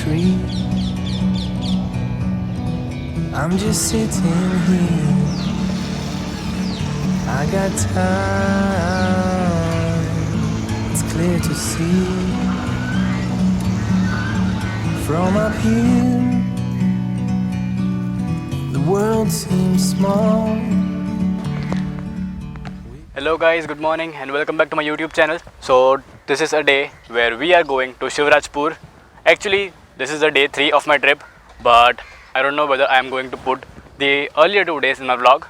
tree. I'm just sitting here. I got time. It's clear to see from up here. The world seems small. Hello guys, good morning and welcome back to my YouTube channel. So this is a day where we are going to Shivrajpur. Actually this is the day 3 of my trip, but I don't know whether I am going to put the earlier 2 days in my vlog.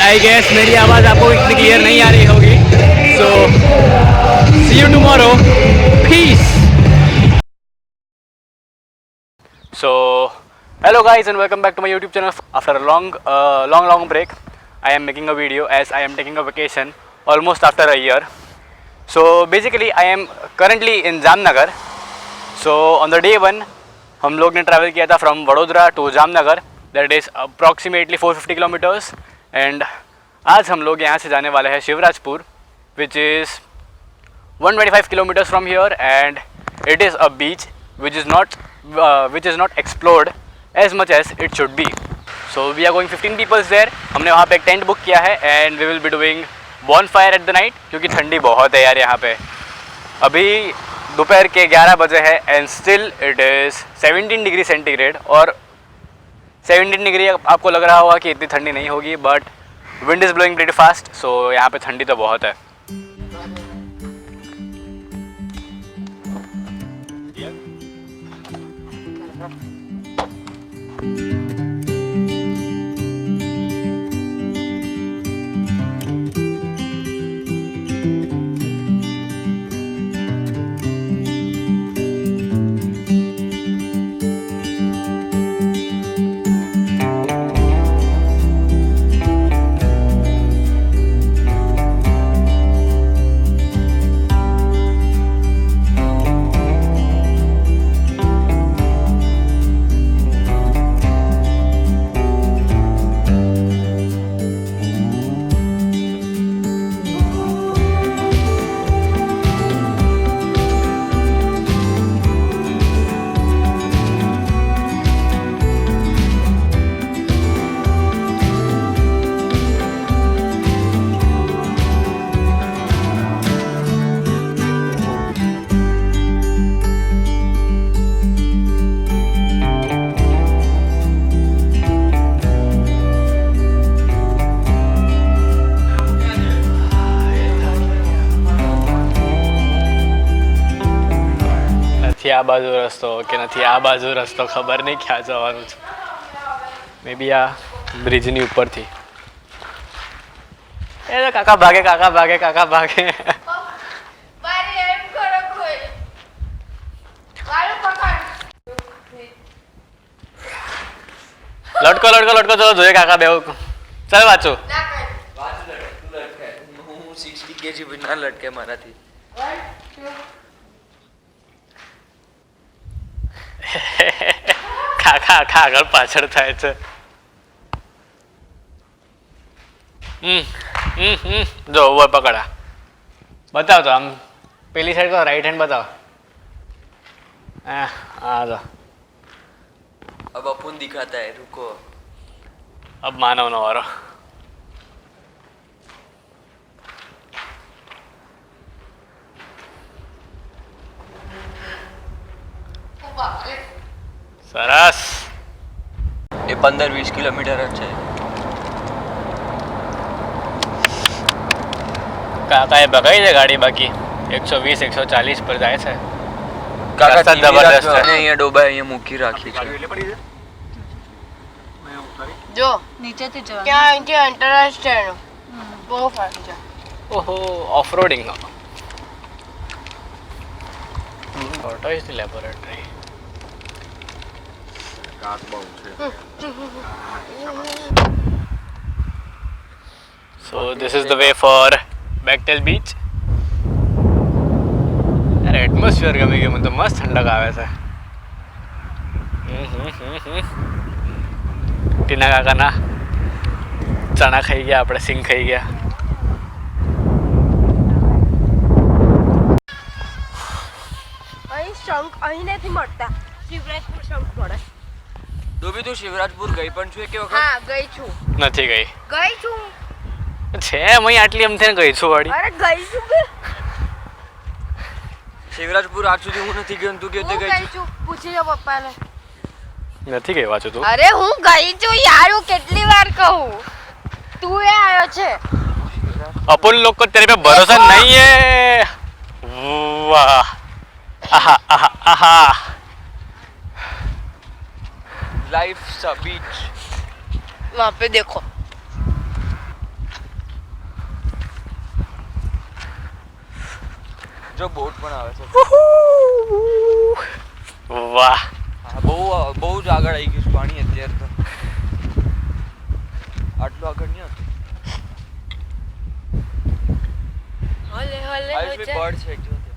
I guess मेरी आवाज़ आपको इतनी clear नहीं आ रही होगी. So see you tomorrow. Peace. So hello guys and welcome back to my YouTube channel. After a long break, I am making a video as I am taking a vacation almost after a year. So basically I am currently in Jamnagar. So on the day 1 हम लोग ने travel किया था from Vadodara to Jamnagar. That is approximately 450 kilometers. And आज हम लोग यहाँ से जाने वाले हैं Shivrajpur, which is 125 kilometres from here, and it is a beach which is not explored as much as it should be. So we are going 15 peoples there. हमने वहाँ पे एक टेंट बुक किया है and we will be doing bonfire at the night, क्योंकि ठंडी बहुत है यार यहाँ पे. अभी दोपहर के 11 बजे है and still it is 17 degree centigrade. और 17 डिग्री आपको लग रहा होगा कि इतनी ठंडी नहीं होगी, but wind is blowing pretty fast. So यहाँ पे ठंडी तो बहुत है. આ બાજુ રસ્તો કે નથી, આ બાજુ રસ્તો ખબર નહીં ક્યાં જવાનું છે. મે બી આ બ્રિજની ઉપરથી. એ તો કાકા ભાગે કાકા ભાગે કાકા ભાગે. લટકો લટકો લટકો, ચલો જોઈએ કાકા બેવ. ચાલ વાંચો. હું 60 kg ના લટકે મારાથી. કાકા આખા આગળ પાછળ થાય છે. જો ઓવર પકડા बताओ तो हम पहली साइड का राइट हैंड बताओ. हाँ तो अब अपुन दिखाता है, रुको. अब मानव नो वारो. સરસ. એ 15-20 કિલોમીટર જ છે. કાકાએ ભગાઈ છે ગાડી, બાકી 120-140 પર જાય છે. કાકા રસ્તા જબરદસ્ત છે. અહીંયા ડોબા અહીંયા મૂકી રાખી છે. જો નીચેથી જવાનું ક્યાં અહીંથી આંતરરાષ્ટ્રીય બહુ ફરક છે. ઓહો, of રોડિંગ. What is the laboratory? So this is the way for Backtail Beach. यार एटमॉस्फेयर गमी गयो, મને તો મસ્ત ઠંડક આવે છે. ટીના કાકાના ચણા ખાઈ ગયા, આપણે સિંગ ખાઈ ગયા. અહીં શંખ અહીં નથી મળતા, શિવરાજપુર શંખ મળે. ડોબી તું શિવરાજપુર ગઈ પણ છું કે વખત? હા ગઈ છું. નથી ગઈ છું છે મય આટલી એમ થઈને ગઈ છું વાળી. અરે ગઈ છું કે શિવરાજપુર આજ સુધી હું નથી ગયો. તું કેતે ગઈ છું? પૂછી લો પપ્પાને. નથી ગઈ વાંચું તું? અરે હું ગઈ છું યાર, હું કેટલી વાર કહું. તું એ આવ્યો છે. अपन लोग को तेरे पे भरोसा नहीं है. वाह, आहा आहा आहा. લાઈફ સા બીચ. वहाँ पे देखो. જો બોટ પણ આવે છે. વાહ, બહુ બહુ જ આગળ આવી ગયું છે પાણી અત્યારે તો. આટલું આગળ નહીં હતું. હલે હલે આયુષ ભાઈ બર્ડ છે જો તે.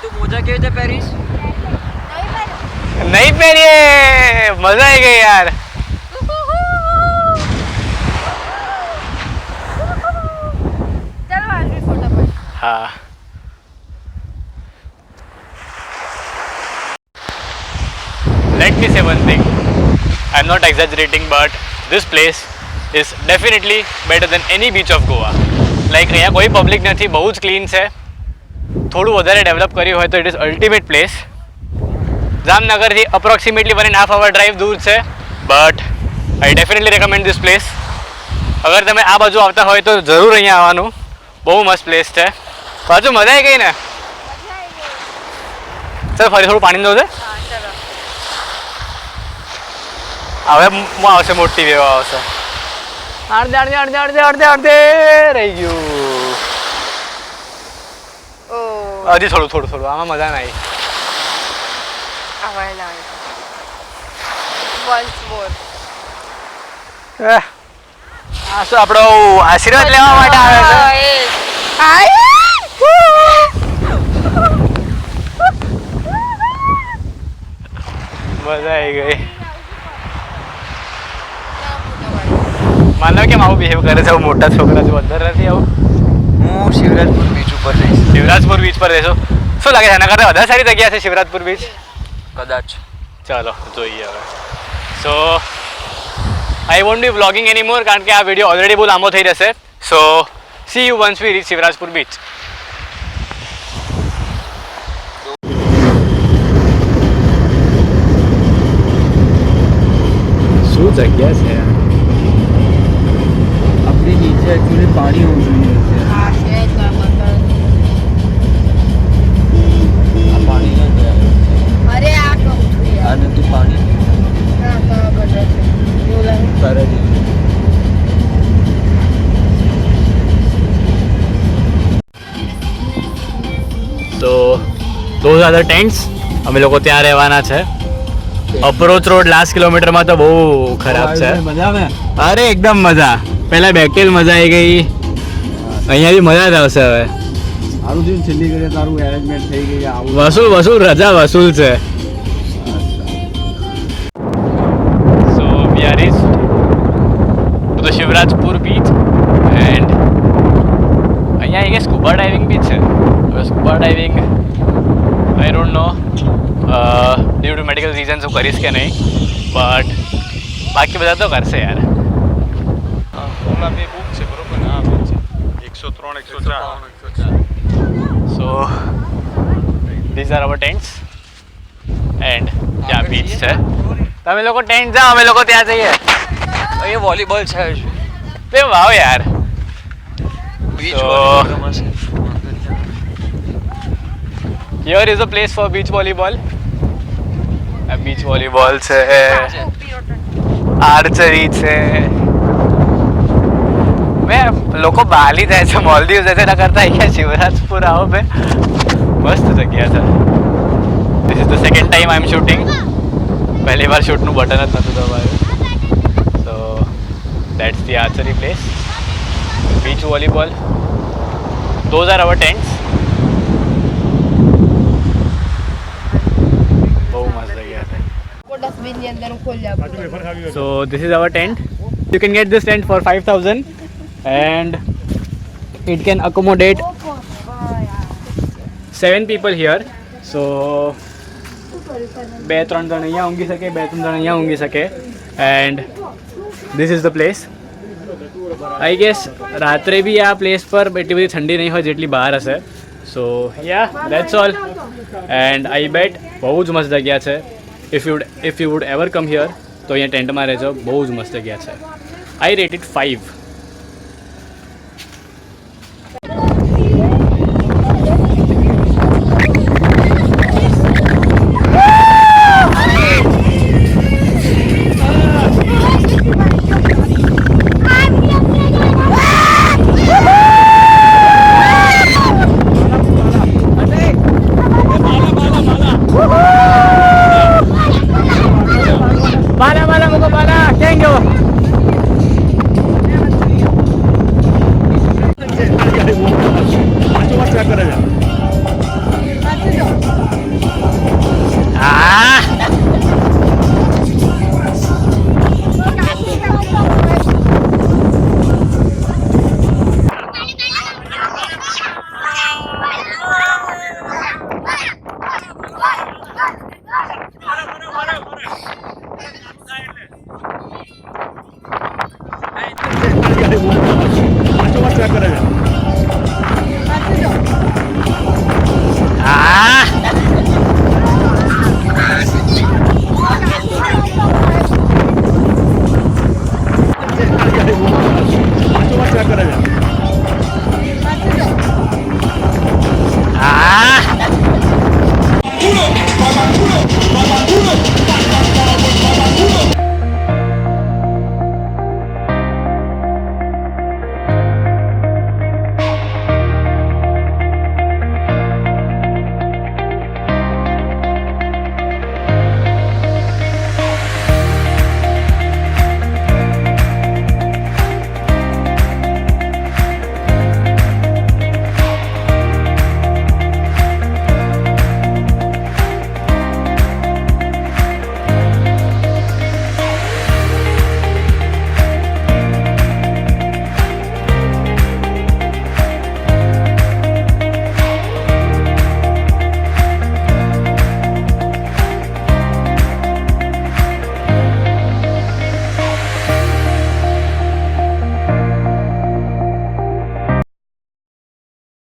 તું મોજા કેવી રીતે પહેરીશ? नहीं पहनिए, मजा आई गई यार. चलो आगे फटाफट. हाँ, let me say one thing. I'm not exaggerating, but this place is definitely better than any beach of Goa. Like અહીંયા કોઈ પબ્લિક નથી, બહુ જ ક્લીન છે. થોડું વધારે ડેવલપ કર્યું હોય તો ઇટ ઇઝ અલ્ટિમેટ પ્લેસ. જામનગરથી અપ્રોક્સિમેટલી 1.5 hour ડ્રાઈવ દૂર છે, but I definitely recommend this place. અગર તમે આ બાજુ આવતા હોય તો જરૂર અહીંયા આવવાનું. બહુ મસ્ત પ્લેસ છે. બાજુ મજા આવી ગઈ ને? ચાલ ફરી થોડું પાણી દઉં છે. हाँ चलो. હવે આવશે મોટી વેવ આવશે. અડધે અડધે અડધે અડધે અડધે અડધે રહી ગયું. ओ હજી થોડું થોડું થોડું, આમાં મજા ના આવી. आवाज आई. Once more. આ શું આપણો આશીર્વાદ લેવા માટે આવે છે. મજા આવી ગઈ. માનવ કેમ આવું બિહેવ કરે છે? આવું મોટા છોકરા છો, અંદર નથી આવું. હું શિવરાજપુર બીચ ઉપર રહીશ. શિવરાજપુર બીચ પર રહેશો? શું લાગે છે એના કરતાં વધારે સારી જગ્યા છે શિવરાજપુર બીચ? કદાચ. ચાલો જોઈએ હવે. સો આઈ વોન્ટ બી વ્લોગિંગ એની મોર, કારણ કે આ વિડીયો ઓલરેડી બહુ લાંબો થઈ જશે. So see you once we reach Shivrajpur beach. શું જગ્યા છે? આપણી નીચે એકચ્યુઅલી પાણી હોવું જોઈએ છે. हाँ है का मतलब. આ પાણી ન જાય. अरे आ कहूँ છું यार. આ નથી પાણી. हाँ कहाँ गटर છે. बोला है. તારે જ. તો those are the tents. અમે લોકો ત્યાં રહેવાના છે. અપ્રોચ રોડ લાસ્ટ કિલોમીટરમાં તો બહુ ખરાબ છે. મજા આવે. અરે એકદમ મજા. પહેલા બેકટેલ મજા આવી ગઈ, અહીંયા બી મજા જ આવશે હવે. સારું થયું છેલ્લી ઘડીએ તારું એરેન્જમેન્ટ થઈ ગઈ. આવું વસૂલ વસૂલ રજા વસૂલ છે. So we are reach to the Shivrajpur beach and અહીંયા એક સ્કૂબા ડાઇવિંગ બી છે. હવે scuba diving I don't know due to medical reasons હું કરીશ કે નહીં, બટ બાકી બધા તો કરશે યાર. ઓલા બે બુક છે બરોબર ને, આ બે છે 103 104. સો these are our tents and ત્યાં બીચ છે. તમે લોકો ટેન્ટ જાઓ, અમે લોકો ત્યાં જઈએ. ये वॉलीबॉल है તે વાવ યાર. बीच So- वॉलीबॉल का मस्त है. Here is a place for beach volleyball. Beach volleyball છે, આર્ચરી છે. મેં લોકો બાલી જાય છે, મોલદીવ જાય છે, એના કરતા અહીંયા શિવરાજપુર આવો બે મસ્ત જગ્યા છે. This is the second time I am shooting. પહેલી વાર શૂટનું બટન જ નહોતું દબાવ્યું. So that's the archery place. Beach volleyball. Those are our tents. બહુ મસ્ત જગ્યા છે. So this is our tent. You can get this tent for 5,000 and it can accommodate 7 people here. So 2-3 જણ અહીંયા ઊંઘી શકે, 2-3 જણ અહીંયા ઊંઘી શકે. And this is the place. I guess રાત્રે બી આ પ્લેસ પર એટલી બધી ઠંડી નહીં હોય જેટલી બહાર હશે. So yeah that's all. And I bet બહુ જ મસ્ત જગ્યા છે. If you would ever come here તો અહીંયા ટેન્ટમાં રહેજો. બહુ જ મસ્ત જગ્યા છે. I rate it 5. Bala bala muka bala, thank you. Ah!